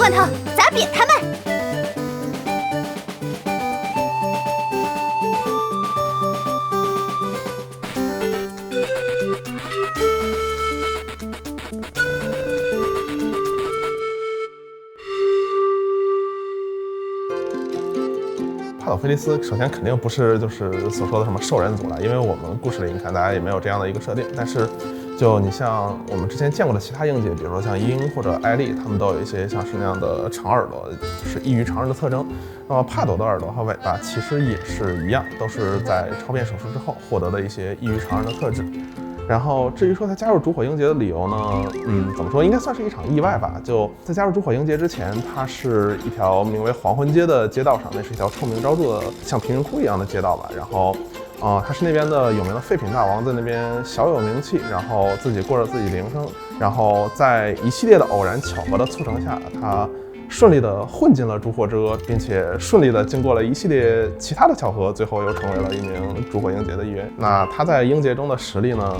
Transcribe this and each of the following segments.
罐头，砸扁他们！帕朵菲利斯首先肯定不是就是所说的什么兽人族了，因为我们故事里你看大家也没有这样的一个设定。但是，就你像我们之前见过的其他鹰姐，比如说像鹰或者艾丽，它们都有一些像是那样的长耳朵，就是异于常人的特征。那么帕朵的耳朵和尾巴其实也是一样，都是在超变手术之后获得的一些异于常人的特质。然后至于说他加入烛火鹰节的理由呢，怎么说，应该算是一场意外吧。就在加入烛火鹰节之前，它是一条名为黄昏街的街道上，那是一条臭名昭著的像贫民窟一样的街道吧。然后，他是那边的有名的废品大王，在那边小有名气，然后自己过着自己营生。然后在一系列的偶然巧合的促成下，他顺利的混进了烛火之歌，并且顺利的经过了一系列其他的巧合，最后又成为了一名烛火鹰节的一员。那他在鹰节中的实力呢，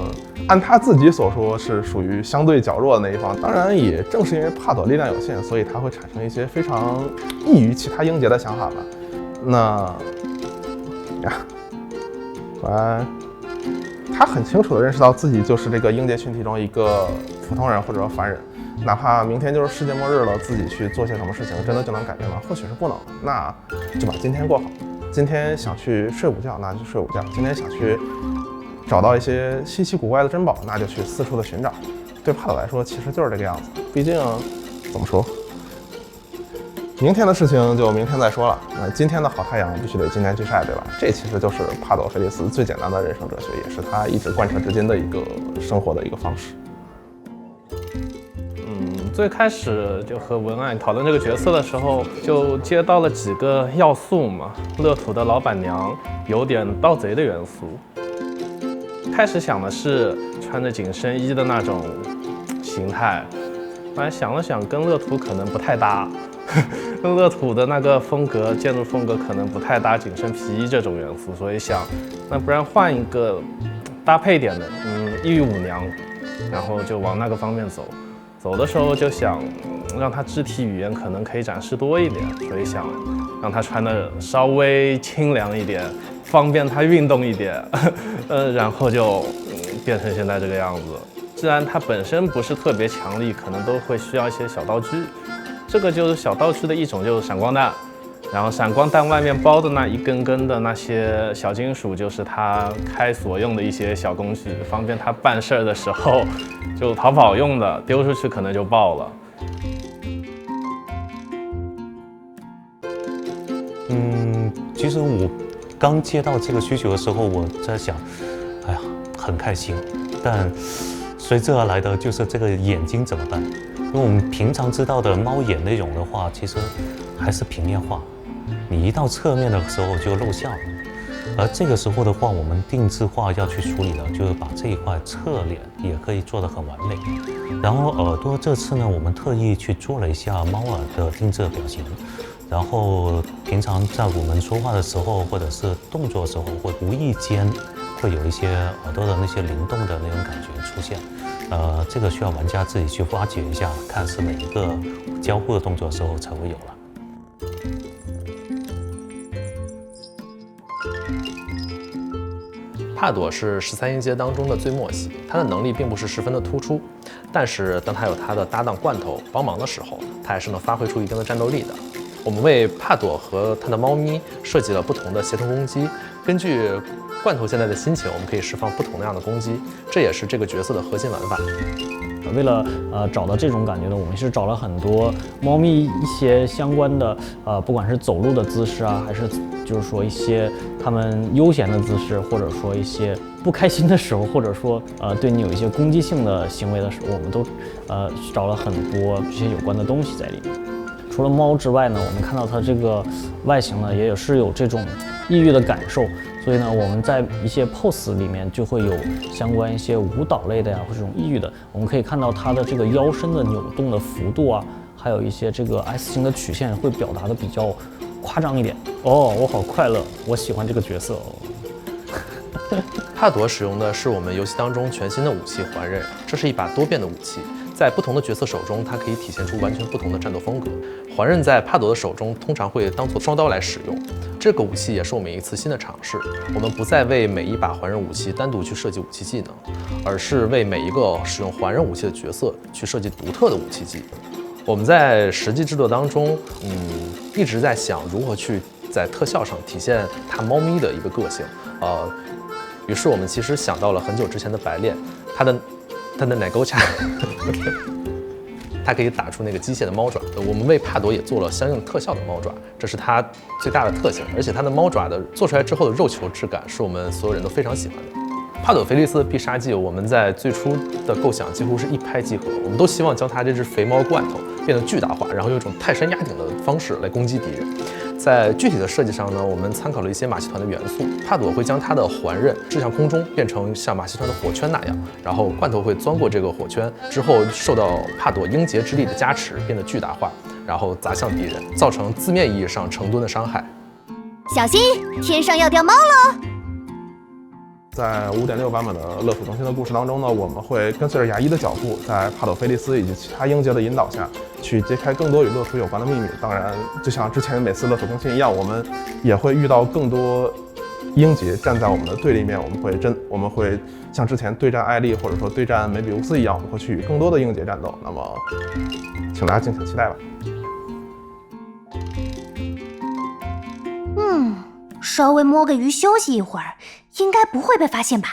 按他自己所说是属于相对较弱的那一方。当然，也正是因为帕朵力量有限，所以他会产生一些非常异于其他鹰节的想法吧。那他很清楚的认识到自己就是这个鹰节群体中一个普通人或者说凡人。哪怕明天就是世界末日了，自己去做些什么事情，真的就能改变吗？或许是不能。那就把今天过好。今天想去睡午觉，那就睡午觉；今天想去找到一些稀奇古怪的珍宝，那就去四处的寻找。对帕朵来说，其实就是这个样子。毕竟，怎么说？明天的事情就明天再说了。那今天的好太阳必须得今天去晒，对吧？这其实就是帕朵菲利斯最简单的人生哲学，也是他一直贯彻至今的一个生活的一个方式。最开始就和文案讨论这个角色的时候，就接到了几个要素嘛。乐土的老板娘有点盗贼的元素。开始想的是穿着紧身衣的那种形态，后来想了想，跟乐土可能不太搭，跟乐土的那个风格、建筑风格可能不太搭，紧身皮衣这种元素，所以想，那不然换一个搭配一点的，异域舞娘，然后就往那个方面走。走的时候就想让他肢体语言可能可以展示多一点，所以想让他穿的稍微清凉一点，方便他运动一点，然后就变成现在这个样子。既然他本身不是特别强力，可能都会需要一些小道具。这个就是小道具的一种，就是闪光弹。然后闪光弹外面包的那一根根的那些小金属，就是他开锁用的一些小工具，方便他办事儿的时候就逃跑用的，丢出去可能就爆了。其实我刚接到这个需求的时候，我在想，哎呀，很开心，但随之而来的就是这个眼睛怎么办？因为我们平常知道的猫眼那种的话，其实还是平面化，你一到侧面的时候就露馅了。而这个时候的话，我们定制化要去处理的，就是把这一块侧脸也可以做得很完美。然后耳朵这次呢，我们特意去做了一下猫耳的定制表情。然后平常在我们说话的时候，或者是动作的时候，会无意间会有一些耳朵的那些灵动的那种感觉出现。这个需要玩家自己去挖掘一下，看是哪一个交互的动作的时候才会有了。帕朵是13鹰节当中的最末系，他的能力并不是十分的突出，但是当他有他的搭档罐头帮忙的时候，他还是能发挥出一定的战斗力的。我们为帕朵和他的猫咪设计了不同的协同攻击，根据罐头现在的心情，我们可以释放不同样的攻击，这也是这个角色的核心玩法。为了找到这种感觉呢，我们是找了很多猫咪一些相关的不管是走路的姿势啊，还是就是说一些它们悠闲的姿势，或者说一些不开心的时候，或者说对你有一些攻击性的行为的时候，我们都找了很多这些有关的东西在里面。除了猫之外呢，我们看到它这个外形呢，也是有这种抑郁的感受，所以呢，我们在一些 pose 里面就会有相关一些舞蹈类的呀，或者这种抑郁的，我们可以看到它的这个腰身的扭动的幅度啊，还有一些这个 S 型的曲线会表达的比较夸张一点。哦，我好快乐，我喜欢这个角色哦。帕朵使用的是我们游戏当中全新的武器环刃，这是一把多变的武器。在不同的角色手中，它可以体现出完全不同的战斗风格。环刃在帕朵的手中通常会当做双刀来使用，这个武器也是我们一次新的尝试。我们不再为每一把环刃武器单独去设计武器技能，而是为每一个使用环刃武器的角色去设计独特的武器技能。我们在实际制作当中，一直在想如何去在特效上体现它猫咪的一个个性。于是我们其实想到了很久之前的白练，它的奶沟恰，它可以打出那个机械的猫爪。我们为帕朵也做了相应特效的猫爪，这是它最大的特性。而且它的猫爪的做出来之后的肉球质感，是我们所有人都非常喜欢的。帕朵菲利斯的必杀技，我们在最初的构想几乎是一拍即合，我们都希望将它这只肥猫罐头变得巨大化，然后用一种泰山压顶的方式来攻击敌人。在具体的设计上呢，我们参考了一些马戏团的元素，帕朵会将它的环刃掷向空中，变成像马戏团的火圈那样，然后罐头会钻过这个火圈，之后受到帕朵英杰之力的加持，变得巨大化，然后砸向敌人，造成字面意义上成吨的伤害。小心，天上要掉猫喽！在5.6版本的乐土中心的故事当中呢，我们会跟随着牙医的脚步，在帕朵菲利斯以及其他英杰的引导下，去揭开更多与乐土有关的秘密。当然，就像之前每次乐土中心一样，我们也会遇到更多英杰站在我们的对立面，我们会像之前对战艾丽或者说对战梅比乌斯一样，我们会去与更多的英杰战斗。那么，请大家敬请期待吧。稍微摸个鱼休息一会儿，应该不会被发现吧？